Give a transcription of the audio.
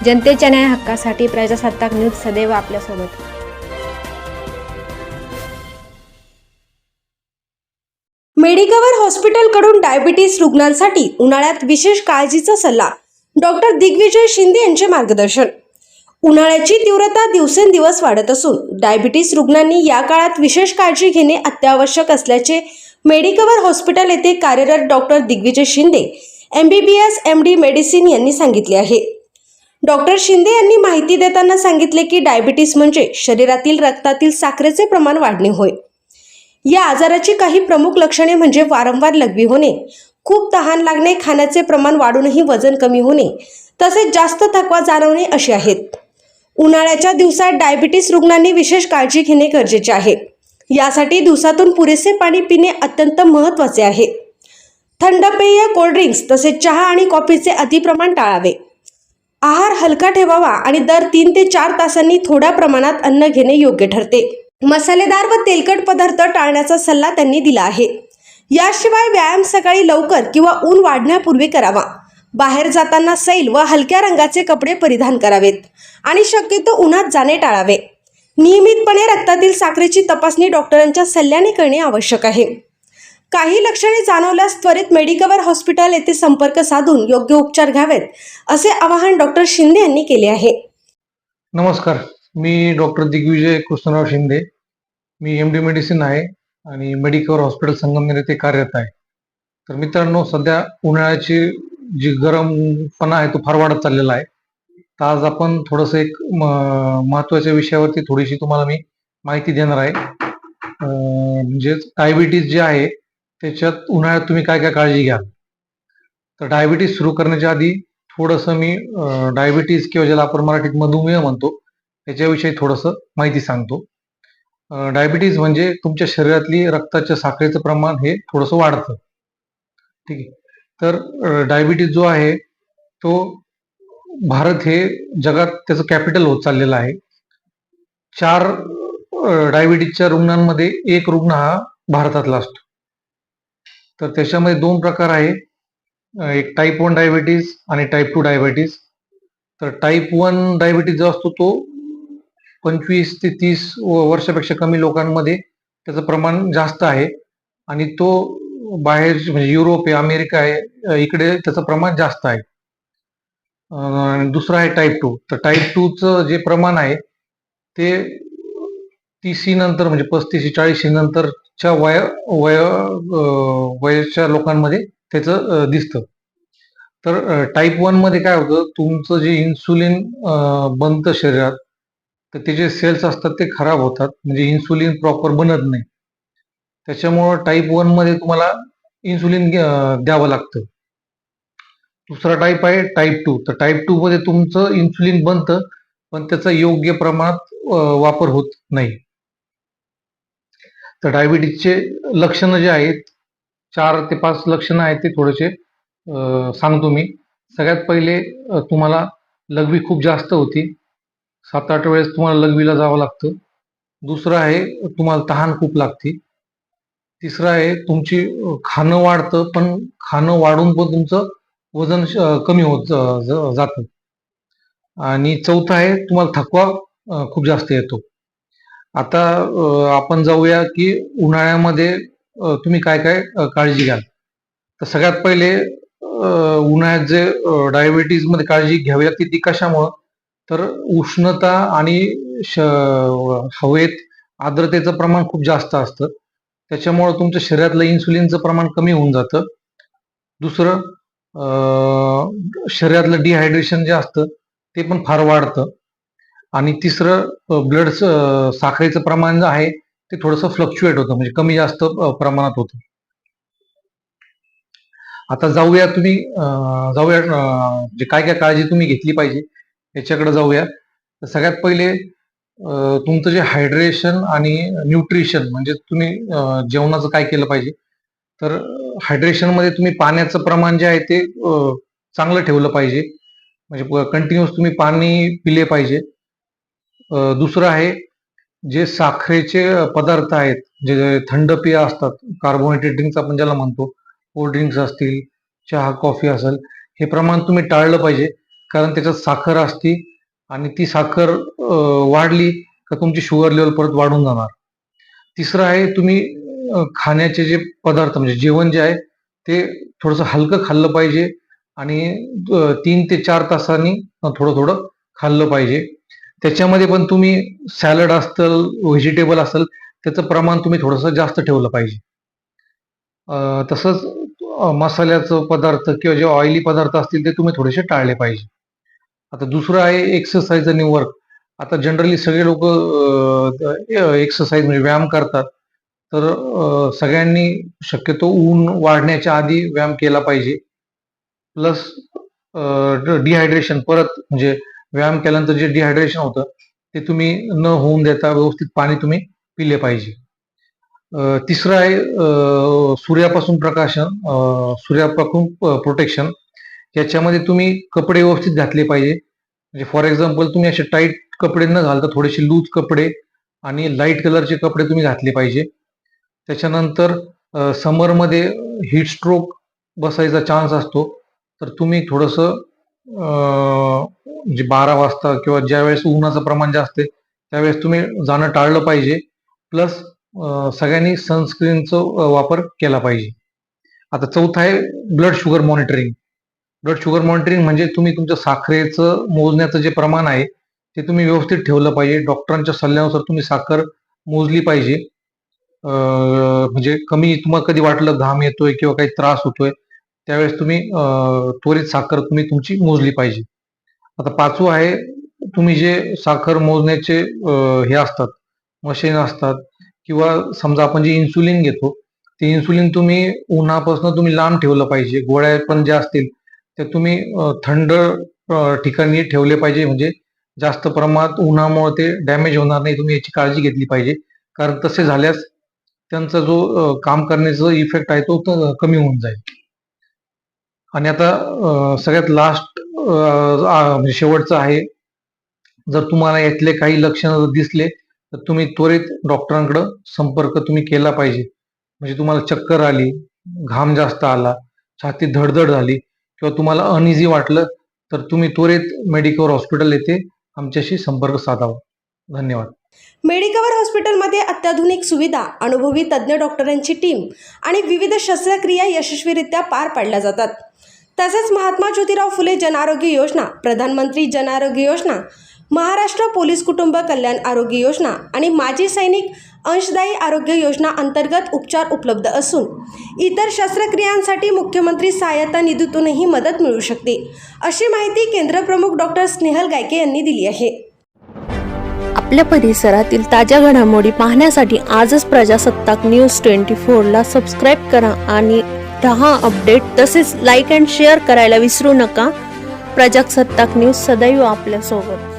जनतेच्या न्याय हक्कासाठी प्रजासत्ताक न्यूज सदैव आपल्यासोबत। मेडिकवर हॉस्पिटलकडून डायबिटीस रुग्णांसाठी उन्हाळ्यात विशेष काळजीचा सल्ला। डॉक्टर दिग्विजय शिंदे यांचे मार्गदर्शन। उन्हाळ्याची तीव्रता दिवसेंदिवस वाढत असून डायबिटीस रुग्णांनी या काळात विशेष काळजी घेणे अत्यावश्यक असल्याचे मेडिकवर हॉस्पिटल येथे कार्यरत doctor Digvijay Shinde MBBS MD medicine यांनी सांगितले आहे। डॉक्टर शिंदे यांनी माहिती देताना सांगितले की डायबिटीस म्हणजे शरीरातील रक्तातील साखरेचे प्रमाण वाढणे होय। या आजाराची काही प्रमुख लक्षणे म्हणजे वारंवार लघवी होणे, खूप तहान लागणे, खाण्याचे प्रमाण वाढूनही वजन कमी होणे, तसेच जास्त थकवा जाणवणे अशी आहेत। उन्हाळ्याच्या दिवसात डायबिटीस रुग्णांनी विशेष काळजी घेणे गरजेचे आहे। यासाठी दिवसातून पुरेसे पाणी पिणे अत्यंत महत्त्वाचे आहे। थंड पेय, कोल्ड ड्रिंक्स तसेच चहा आणि कॉफीचे अतिप्रमाण टाळावे। आहार हलका ठेवावा आणि दर 3 ते 4 तासांनी थोड्या प्रमाणात अन्न घेणे योग्य ठरते। मसालेदार व तेलकट पदार्थ टाळण्याचा सल्ला त्यांनी दिला आहे। याशिवाय व्यायाम सकाळी लवकर किंवा ऊन वाढण्यापूर्वी करावा। बाहेर जाताना सैल व हलक्या रंगाचे कपडे परिधान करावेत आणि शक्यतो उन्हात जाणे टाळावे। नियमितपणे रक्तातील साखरेची तपासणी डॉक्टरांच्या सल्ल्याने करणे आवश्यक आहे। काही लक्षणे जाणवल्यास त्वरित मेडिकवर हॉस्पिटल येथे संपर्क साधून योग्य उपचार घ्यावेत असे आवाहन डॉक्टर शिंदे यांनी केले आहे। नमस्कार, मी डॉक्टर दिग्विजय कृष्णराव शिंदे। मी MD मेडिसिन आहे आणि मेडिकवर हॉस्पिटल संगमनेर येथे कार्यरत आहे। तर मित्रांनो, सध्या उन्हाळ्याची जी गरमपणा आहे तो फार वाढत चाललेला आहे। तर आज आपण थोडंसं एक महत्त्वाच्या विषयावरती थोडीशी तुम्हाला मी माहिती देणार आहे। म्हणजे डायबिटीज जे आहे त्याच्यात उन्हाळ्यात तुम्ही काय काय काळजी घ्याल। तर डायबिटीज सुरू करण्याच्या आधी थोडंसं मी डायबिटीज किंवा ज्याला आपण मराठीत मधुमेह म्हणतो त्याच्याविषयी थोडंसं माहिती सांगतो। डायबिटीज म्हणजे तुमच्या शरीरातली रक्ताच्या साखरेचं प्रमाण हे थोडंसं वाढतं, ठीक आहे। तर डायबिटीज जो आहे तो भारत हे जगात त्याचं कॅपिटल होत चाललेलं आहे। 4 डायबिटीजच्या रुग्णांमध्ये 1 रुग्ण हा भारतातला असतो। तर त्याच्यामध्ये 2 प्रकार आहे, एक टाईप 1 डायबिटीज आणि टाईप 2 डायबिटीज। तर टाईप 1 डायबिटीज जो असतो तो 25 ते 30 वर्षापेक्षा कमी लोकांमध्ये त्याचं प्रमाण जास्त आहे आणि तो बाहेर म्हणजे युरोप आहे, अमेरिका आहे, इकडे त्याचं प्रमाण जास्त आहे। दुसरा आहे टाईप 2। तर टाईप 2चं जे प्रमाण आहे ते 30 नंतर म्हणजे 35-40 नंतरच्या वयाच्या लोकांमध्ये त्याचं दिसतं। तर टाईप 1 मध्ये काय होतं, तुमचं जे इन्सुलिन बनतं शरीरात तर ते जे सेल्स असतात ते खराब होतात, म्हणजे इन्सुलिन प्रॉपर बनत नाही। त्याच्यामुळं टाईप 1 मध्ये तुम्हाला इन्सुलिन द्यावं लागतं। दुसरा टाईप आहे टाईप 2। तर टाईप 2 मध्ये तुमचं इन्सुलिन बनतं पण त्याचा योग्य प्रमाणात वापर होत नाही। तर डायबिटीजचे लक्षणं जे आहेत 4 ते 5 लक्षणं आहेत ते थोडेसे सांगतो मी। सगळ्यात पहिले तुम्हाला लघवी खूप जास्त होती, 7-8 वेळेस तुम्हाला लघवीला जावं लागतं। दुसरं आहे तुम्हाला तहान खूप लागते। तिसरं आहे तुमची खाणं वाढतं पण खाणं वाढून पण तुमचं वजन कमी होत जातं। आणि चौथं आहे तुम्हाला थकवा खूप जास्त येतो। आता आपण जाऊया की उन्हाळ्यामध्ये तुम्ही काय काय काळजी घ्याल। तर सगळ्यात पहिले उन्हाळ्यात जे डायबिटीज मध्ये काळजी घ्यावी लागते ती कशामुळं, तर उष्णता आणि हवेत आर्द्रतेचं प्रमाण खूप जास्त असतं, त्याच्यामुळं तुमच्या शरीरातलं इन्सुलिनचं प्रमाण कमी होऊन जातं। दुसरं शरीरातलं डिहायड्रेशन जे असतं ते पण फार वाढतं। आणि तिसरं ब्लड साखरेचं प्रमाण जे आहे ते थोडंसं फ्लक्च्युएट होतं, म्हणजे कमी जास्त प्रमाणात होतं। आता जाऊया जे काय काय काळजी तुम्ही घेतली पाहिजे याच्याकडे जाऊया। तर सगळ्यात पहिले तुमचं जे हायड्रेशन आणि न्यूट्रिशन म्हणजे तुम्ही जेवणाचं काय केलं पाहिजे। तर हायड्रेशन मध्ये तुम्ही पाण्याचं प्रमाण जे आहे ते चांगलं ठेवलं पाहिजे, म्हणजे कंटिन्युअस तुम्ही पाणी पिले पाहिजे। दुसरं आहे जे साखरेचे पदार्थ आहेत, जे थंड पेय असतात, कार्बोहायड्रेट ड्रिंक्स आपण ज्याला म्हणतो, कोल्ड ड्रिंक्स असतील, चहा कॉफी असेल, हे प्रमाण तुम्ही टाळलं पाहिजे। कारण त्याच्यात साखर असते आणि ती साखर वाढली का तुमची शुगर लेवल परत वाढून जाणार. तिसरं आहे तुम्ही खाण्याचे जे पदार्थ म्हणजे जेवण जे आहे ते थोडंसं हलकं खाल्लं पाहिजे आणि 3 ते 4 तासांनी थोडं थोडं खाल्लं पाहिजे. त्याच्यामध्ये पण तुम्ही सॅलड असेल, व्हेजिटेबल असेल त्याचं प्रमाण तुम्ही थोडंसं जास्त ठेवलं पाहिजे. तसंच मसाल्याचं पदार्थ किंवा जे ऑइली पदार्थ असतील ते तुम्ही थोडेसे टाळले पाहिजे. आता दुसरं आहे एक्सरसाइज आणि वर्क. आता जनरली सगळे लोक एक्सरसाइज म्हणजे व्यायाम करतात. तर सगळ्यांनी शक्यतो ऊन वाढण्याच्या आधी व्यायाम केला पाहिजे. प्लस डिहायड्रेशन परत म्हणजे व्यायाम केल्यानंतर जे डिहायड्रेशन होतं ते तुम्ही न होऊन देता व्यवस्थित पाणी तुम्ही पिले पाहिजे. तिसरं आहे सूर्यापासून प्रकाशन, सूर्यापासून प्रोटेक्शन. याच्यामध्ये तुम्ही कपडे व्यवस्थित घातले पाहिजे. म्हणजे फॉर एक्झाम्पल तुम्ही असे टाईट कपडे न घालता थोडेसे लूज कपडे आणि लाईट कलरचे कपडे तुम्ही घातले पाहिजे. त्याच्यानंतर समरमध्ये हीट स्ट्रोक बसायचा चान्स असतो. तर तुम्ही थोडंसं म्हणजे 12 वाजता किंवा ज्यावेळेस उन्हाचं प्रमाण जास्त आहे त्यावेळेस तुम्ही जाणं टाळलं पाहिजे. प्लस सगळ्यांनी सनस्क्रीनचा वापर केला पाहिजे. आता चौथं आहे blood sugar monitoring. Blood sugar monitoring म्हणजे तुम्ही तुमच्या साखरेचं मोजण्याचं जे प्रमाण आहे ते तुम्ही व्यवस्थित ठेवलं पाहिजे. डॉक्टरांच्या सल्ल्यानुसार तुम्ही साखर मोजली पाहिजे. म्हणजे कमी तुम्हाला कधी वाटलं घाम येतोय किंवा काही त्रास होतोय त्यावेळेस तुम्ही त्वरित साखर तुम्ही तुमची मोजली पाहिजे. आता पाचवं आहे तुम्ही जे साखर मोजण्याचे हे असतात मशीन असतात किंवा समजा आपण जे इन्सुलिन घेतो ते इन्सुलिन तुम्ही उन्हापासून तुम्ही लांब ठेवलं पाहिजे. गोळ्या पण ज्या असतील ते तुम्ही थंड ठिकाणी ठेवले पाहिजे. म्हणजे जास्त प्रमाणात उन्हामुळे ते डॅमेज होणार नाही, तुम्ही याची काळजी घेतली पाहिजे. कारण तसे झाल्यास त्यांचा जो काम करण्याचा इफेक्ट आहे तो कमी होऊन जाईल. आणि आता सगळ्यात लास्ट म्हणजे शेवटचं आहे, जर तुम्हाला यातले काही लक्षणं दिसले तर तुम्ही त्वरित डॉक्टरांकडे संपर्क तुम्ही केला पाहिजे. म्हणजे तुम्हाला चक्कर आली, घाम जास्त आला, छातीत धडधड झाली किंवा तुम्हाला अनइझी वाटलं तर तुम्ही त्वरित मेडिकवर हॉस्पिटल येथे आमच्याशी संपर्क साधावा. धन्यवाद. मेडिकवर हॉस्पिटलमध्ये अत्याधुनिक सुविधा, अनुभवी तज्ज्ञ डॉक्टरांची टीम आणि विविध शस्त्रक्रिया यशस्वीरित्या पार पाडल्या जातात. तसेच महात्मा ज्योतिराव फुले जन आरोग्य योजना, प्रधानमंत्री जन आरोग्य योजना, महाराष्ट्र पोलीस कुटुंब कल्याण आरोग्य योजना आणि माजी सैनिक अंशदायी आरोग्य योजना अंतर्गत उपचार उपलब्ध असून इतर शस्त्रक्रियांसाठी मुख्यमंत्री सहायता निधीतूनही मदत मिळू शकते, अशी माहिती केंद्रप्रमुख डॉक्टर स्नेहल गायके यांनी दिली आहे. आपल्या परिसरातील ताज्या घडामोडी पाहण्यासाठी आजच प्रजासत्ताक न्यूज 24ला सबस्क्राईब करा आणि रहा अपडेट. तसेच लाईक अँड शेअर करायला विसरू नका. प्रजासत्ताक न्यूज सदैव आपल्यासोबत.